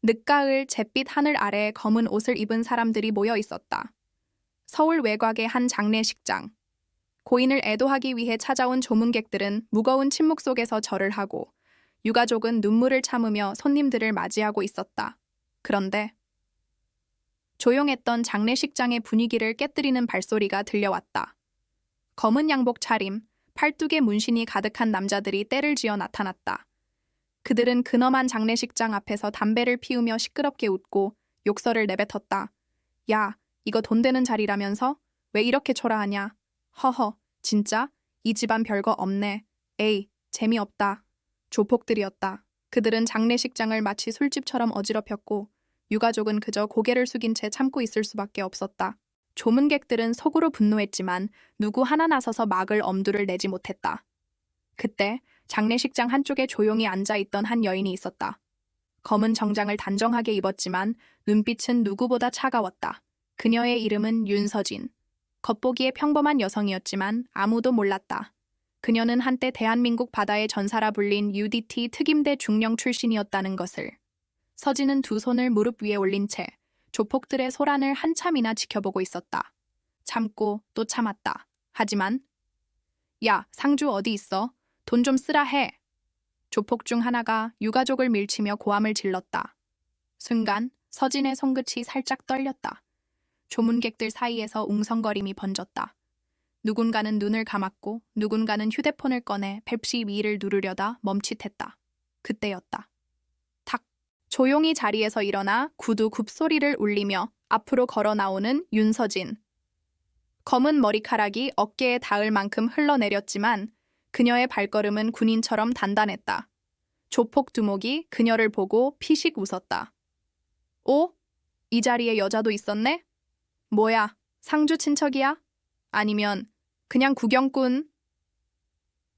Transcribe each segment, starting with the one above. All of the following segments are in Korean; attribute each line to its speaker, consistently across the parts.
Speaker 1: 늦가을 잿빛 하늘 아래 검은 옷을 입은 사람들이 모여 있었다. 서울 외곽의 한 장례식장. 고인을 애도하기 위해 찾아온 조문객들은 무거운 침묵 속에서 절을 하고 유가족은 눈물을 참으며 손님들을 맞이하고 있었다. 그런데 조용했던 장례식장의 분위기를 깨뜨리는 발소리가 들려왔다. 검은 양복 차림, 팔뚝에 문신이 가득한 남자들이 떼를 쥐어 나타났다. 그들은 근엄한 장례식장 앞에서 담배를 피우며 시끄럽게 웃고 욕설을 내뱉었다. 야, 이거 돈 되는 자리라면서? 왜 이렇게 초라하냐? 허허, 진짜? 이 집안 별거 없네. 에이, 재미없다. 조폭들이었다. 그들은 장례식장을 마치 술집처럼 어지럽혔고 유가족은 그저 고개를 숙인 채 참고 있을 수밖에 없었다. 조문객들은 속으로 분노했지만 누구 하나 나서서 막을 엄두를 내지 못했다. 그때 장례식장 한쪽에 조용히 앉아있던 한 여인이 있었다. 검은 정장을 단정하게 입었지만 눈빛은 누구보다 차가웠다. 그녀의 이름은 윤서진. 겉보기에 평범한 여성이었지만 아무도 몰랐다. 그녀는 한때 대한민국 바다의 전사라 불린 UDT 특임대 중령 출신이었다는 것을. 서진은 두 손을 무릎 위에 올린 채 조폭들의 소란을 한참이나 지켜보고 있었다. 참고 또 참았다. 하지만 야, 상주 어디 있어? 돈 좀 쓰라 해. 조폭 중 하나가 유가족을 밀치며 고함을 질렀다. 순간 서진의 손끝이 살짝 떨렸다. 조문객들 사이에서 웅성거림이 번졌다. 누군가는 눈을 감았고 누군가는 휴대폰을 꺼내 펩시 위를 누르려다 멈칫했다. 그때였다. 탁! 조용히 자리에서 일어나 구두 굽소리를 울리며 앞으로 걸어 나오는 윤서진. 검은 머리카락이 어깨에 닿을 만큼 흘러내렸지만 그녀의 발걸음은 군인처럼 단단했다. 조폭 두목이 그녀를 보고 피식 웃었다. 오? 이 자리에 여자도 있었네? 뭐야, 상주 친척이야? 아니면 그냥 구경꾼?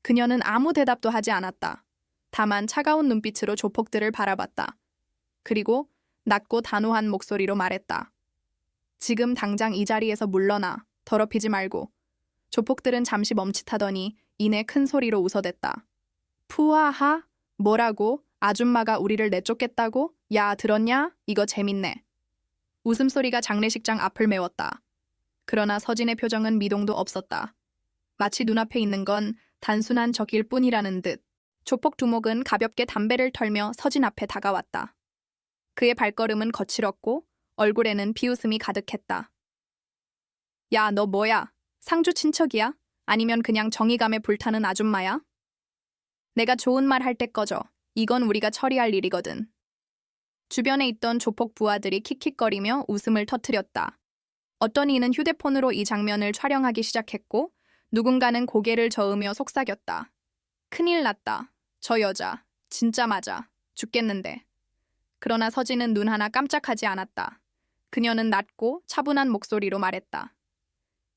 Speaker 1: 그녀는 아무 대답도 하지 않았다. 다만 차가운 눈빛으로 조폭들을 바라봤다. 그리고 낮고 단호한 목소리로 말했다. 지금 당장 이 자리에서 물러나. 더럽히지 말고. 조폭들은 잠시 멈칫하더니 이내 큰 소리로 웃어댔다. 푸하하? 뭐라고? 아줌마가 우리를 내쫓겠다고? 야, 들었냐? 이거 재밌네. 웃음소리가 장례식장 앞을 메웠다. 그러나 서진의 표정은 미동도 없었다. 마치 눈앞에 있는 건 단순한 적일 뿐이라는 듯. 조폭 두목은 가볍게 담배를 털며 서진 앞에 다가왔다. 그의 발걸음은 거칠었고 얼굴에는 비웃음이 가득했다. 야, 너 뭐야? 상주 친척이야? 아니면 그냥 정의감에 불타는 아줌마야? 내가 좋은 말 할 때 꺼져. 이건 우리가 처리할 일이거든. 주변에 있던 조폭 부하들이 킥킥거리며 웃음을 터뜨렸다. 어떤 이는 휴대폰으로 이 장면을 촬영하기 시작했고 누군가는 고개를 저으며 속삭였다. 큰일 났다. 저 여자. 진짜 맞아. 죽겠는데. 그러나 서진은 눈 하나 깜짝하지 않았다. 그녀는 낮고 차분한 목소리로 말했다.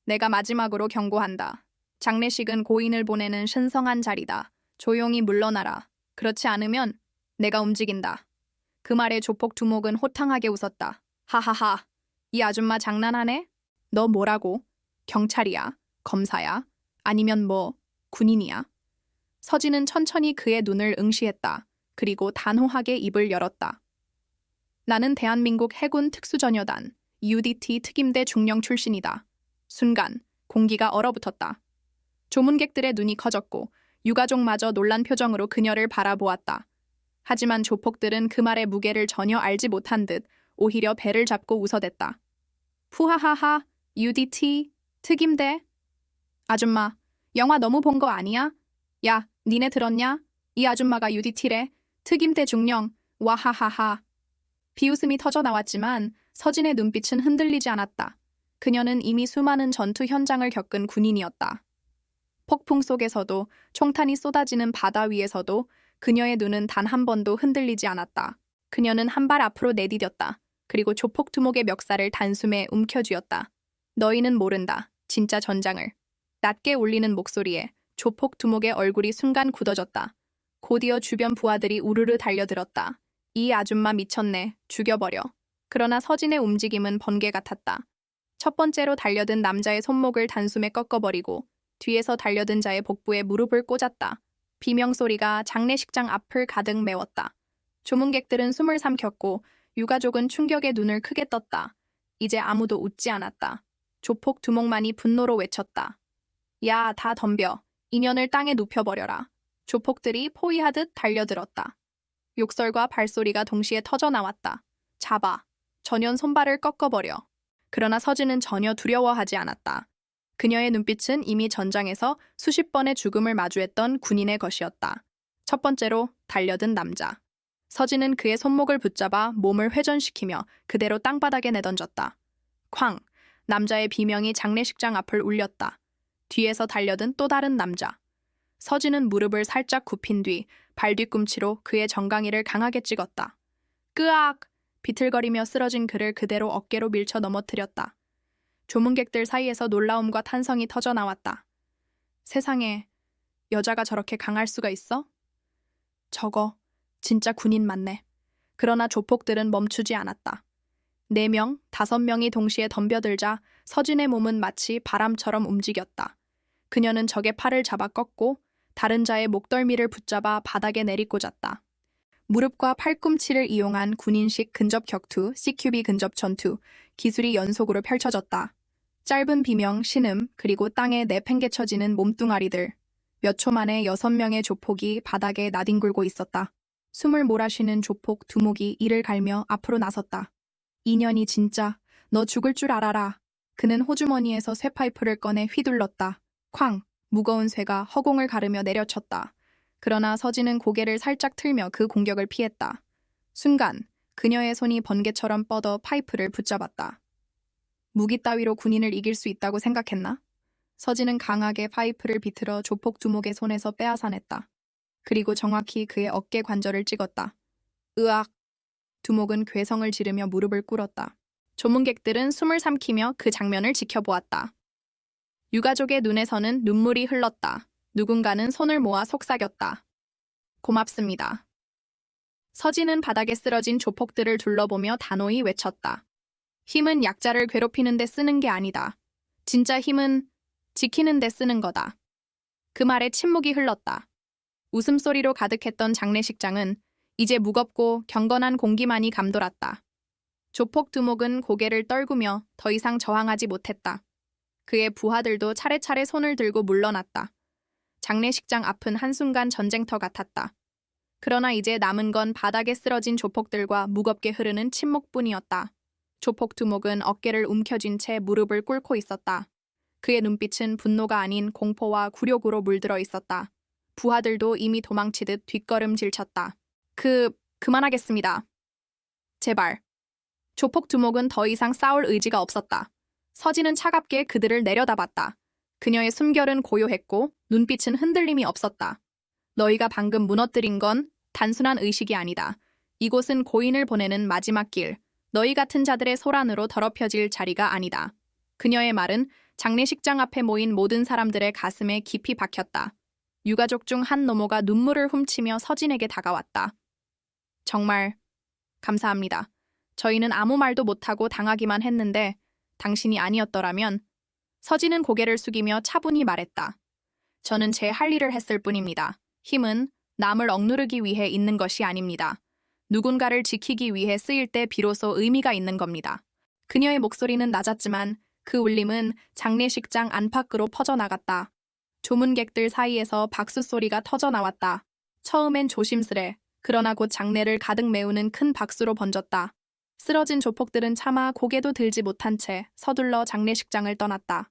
Speaker 1: 내가 마지막으로 경고한다. 장례식은 고인을 보내는 신성한 자리다. 조용히 물러나라. 그렇지 않으면 내가 움직인다. 그 말에 조폭 두목은 호탕하게 웃었다. 하하하. 이 아줌마 장난하네? 너 뭐라고? 경찰이야? 검사야? 아니면 뭐 군인이야? 서진은 천천히 그의 눈을 응시했다. 그리고 단호하게 입을 열었다. 나는 대한민국 해군 특수전여단 UDT 특임대 중령 출신이다. 순간 공기가 얼어붙었다. 조문객들의 눈이 커졌고 유가족마저 놀란 표정으로 그녀를 바라보았다. 하지만 조폭들은 그 말의 무게를 전혀 알지 못한 듯 오히려 배를 잡고 웃어댔다. 푸하하하, UDT, 특임대. 아줌마, 영화 너무 본 거 아니야? 야, 니네 들었냐? 이 아줌마가 UDT래. 특임대 중령, 와하하하. 비웃음이 터져 나왔지만 서진의 눈빛은 흔들리지 않았다. 그녀는 이미 수많은 전투 현장을 겪은 군인이었다. 폭풍 속에서도 총탄이 쏟아지는 바다 위에서도 그녀의 눈은 단 한 번도 흔들리지 않았다. 그녀는 한 발 앞으로 내디뎠다. 그리고 조폭 두목의 멱살을 단숨에 움켜쥐었다. 너희는 모른다. 진짜 전장을. 낮게 울리는 목소리에 조폭 두목의 얼굴이 순간 굳어졌다. 곧이어 주변 부하들이 우르르 달려들었다. 이 아줌마 미쳤네. 죽여버려. 그러나 서진의 움직임은 번개 같았다. 첫 번째로 달려든 남자의 손목을 단숨에 꺾어버리고 뒤에서 달려든 자의 복부에 무릎을 꽂았다. 비명소리가 장례식장 앞을 가득 메웠다. 조문객들은 숨을 삼켰고 유가족은 충격에 눈을 크게 떴다. 이제 아무도 웃지 않았다. 조폭 두목만이 분노로 외쳤다. 야, 다 덤벼. 인연을 땅에 눕혀버려라. 조폭들이 포위하듯 달려들었다. 욕설과 발소리가 동시에 터져나왔다. 잡아. 전연 손발을 꺾어버려. 그러나 서진은 전혀 두려워하지 않았다. 그녀의 눈빛은 이미 전장에서 수십 번의 죽음을 마주했던 군인의 것이었다. 첫 번째로 달려든 남자. 서진은 그의 손목을 붙잡아 몸을 회전시키며 그대로 땅바닥에 내던졌다. 쾅! 남자의 비명이 장례식장 앞을 울렸다. 뒤에서 달려든 또 다른 남자. 서진은 무릎을 살짝 굽힌 뒤 발 뒤꿈치로 그의 정강이를 강하게 찍었다. 끄악! 비틀거리며 쓰러진 그를 그대로 어깨로 밀쳐 넘어뜨렸다. 조문객들 사이에서 놀라움과 탄성이 터져나왔다. 세상에, 여자가 저렇게 강할 수가 있어? 저거, 진짜 군인 맞네. 그러나 조폭들은 멈추지 않았다. 4명, 5명이 동시에 덤벼들자 서진의 몸은 마치 바람처럼 움직였다. 그녀는 적의 팔을 잡아 꺾고 다른 자의 목덜미를 붙잡아 바닥에 내리꽂았다. 무릎과 팔꿈치를 이용한 군인식 근접 격투, CQB 근접 전투, 기술이 연속으로 펼쳐졌다. 짧은 비명, 신음, 그리고 땅에 내팽개쳐지는 몸뚱아리들. 몇 초 만에 6명의 조폭이 바닥에 나뒹굴고 있었다. 숨을 몰아쉬는 조폭 두목이 이를 갈며 앞으로 나섰다. 인연이 진짜, 너 죽을 줄 알아라. 그는 호주머니에서 쇠파이프를 꺼내 휘둘렀다. 쾅! 무거운 쇠가 허공을 가르며 내려쳤다. 그러나 서진은 고개를 살짝 틀며 그 공격을 피했다. 순간 그녀의 손이 번개처럼 뻗어 파이프를 붙잡았다. 무기 따위로 군인을 이길 수 있다고 생각했나? 서진은 강하게 파이프를 비틀어 조폭 두목의 손에서 빼앗아냈다. 그리고 정확히 그의 어깨 관절을 찍었다. 으악! 두목은 괴성을 지르며 무릎을 꿇었다. 조문객들은 숨을 삼키며 그 장면을 지켜보았다. 유가족의 눈에서는 눈물이 흘렀다. 누군가는 손을 모아 속삭였다. 고맙습니다. 서진은 바닥에 쓰러진 조폭들을 둘러보며 단호히 외쳤다. 힘은 약자를 괴롭히는 데 쓰는 게 아니다. 진짜 힘은 지키는 데 쓰는 거다. 그 말에 침묵이 흘렀다. 웃음소리로 가득했던 장례식장은 이제 무겁고 경건한 공기만이 감돌았다. 조폭 두목은 고개를 떨구며 더 이상 저항하지 못했다. 그의 부하들도 차례차례 손을 들고 물러났다. 장례식장 앞은 한순간 전쟁터 같았다. 그러나 이제 남은 건 바닥에 쓰러진 조폭들과 무겁게 흐르는 침묵뿐이었다. 조폭 두목은 어깨를 움켜쥔 채 무릎을 꿇고 있었다. 그의 눈빛은 분노가 아닌 공포와 굴욕으로 물들어 있었다. 부하들도 이미 도망치듯 뒷걸음질 쳤다. 그만하겠습니다. 제발. 조폭 두목은 더 이상 싸울 의지가 없었다. 서진은 차갑게 그들을 내려다봤다. 그녀의 숨결은 고요했고 눈빛은 흔들림이 없었다. 너희가 방금 무너뜨린 건 단순한 의식이 아니다. 이곳은 고인을 보내는 마지막 길, 너희 같은 자들의 소란으로 더럽혀질 자리가 아니다. 그녀의 말은 장례식장 앞에 모인 모든 사람들의 가슴에 깊이 박혔다. 유가족 중 한 노모가 눈물을 훔치며 서진에게 다가왔다. 정말 감사합니다. 저희는 아무 말도 못하고 당하기만 했는데 당신이 아니었더라면. 서진은 고개를 숙이며 차분히 말했다. 저는 제 할 일을 했을 뿐입니다. 힘은 남을 억누르기 위해 있는 것이 아닙니다. 누군가를 지키기 위해 쓰일 때 비로소 의미가 있는 겁니다. 그녀의 목소리는 낮았지만 그 울림은 장례식장 안팎으로 퍼져나갔다. 조문객들 사이에서 박수 소리가 터져나왔다. 처음엔 조심스레, 그러나 곧 장례를 가득 메우는 큰 박수로 번졌다. 쓰러진 조폭들은 차마 고개도 들지 못한 채 서둘러 장례식장을 떠났다.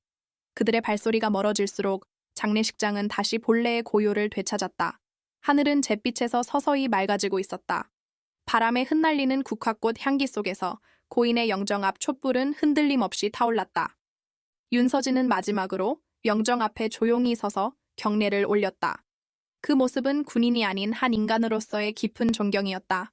Speaker 1: 그들의 발소리가 멀어질수록 장례식장은 다시 본래의 고요를 되찾았다. 하늘은 잿빛에서 서서히 맑아지고 있었다. 바람에 흩날리는 국화꽃 향기 속에서 고인의 영정 앞 촛불은 흔들림 없이 타올랐다. 윤서진은 마지막으로 영정 앞에 조용히 서서 경례를 올렸다. 그 모습은 군인이 아닌 한 인간으로서의 깊은 존경이었다.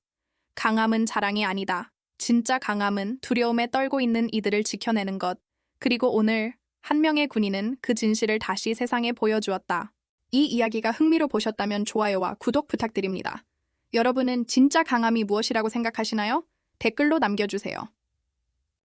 Speaker 1: 강함은 자랑이 아니다. 진짜 강함은 두려움에 떨고 있는 이들을 지켜내는 것. 그리고 오늘 한 명의 군인은 그 진실을 다시 세상에 보여주었다. 이 이야기가 흥미로 보셨다면 좋아요와 구독 부탁드립니다. 여러분은 진짜 강함이 무엇이라고 생각하시나요? 댓글로 남겨주세요.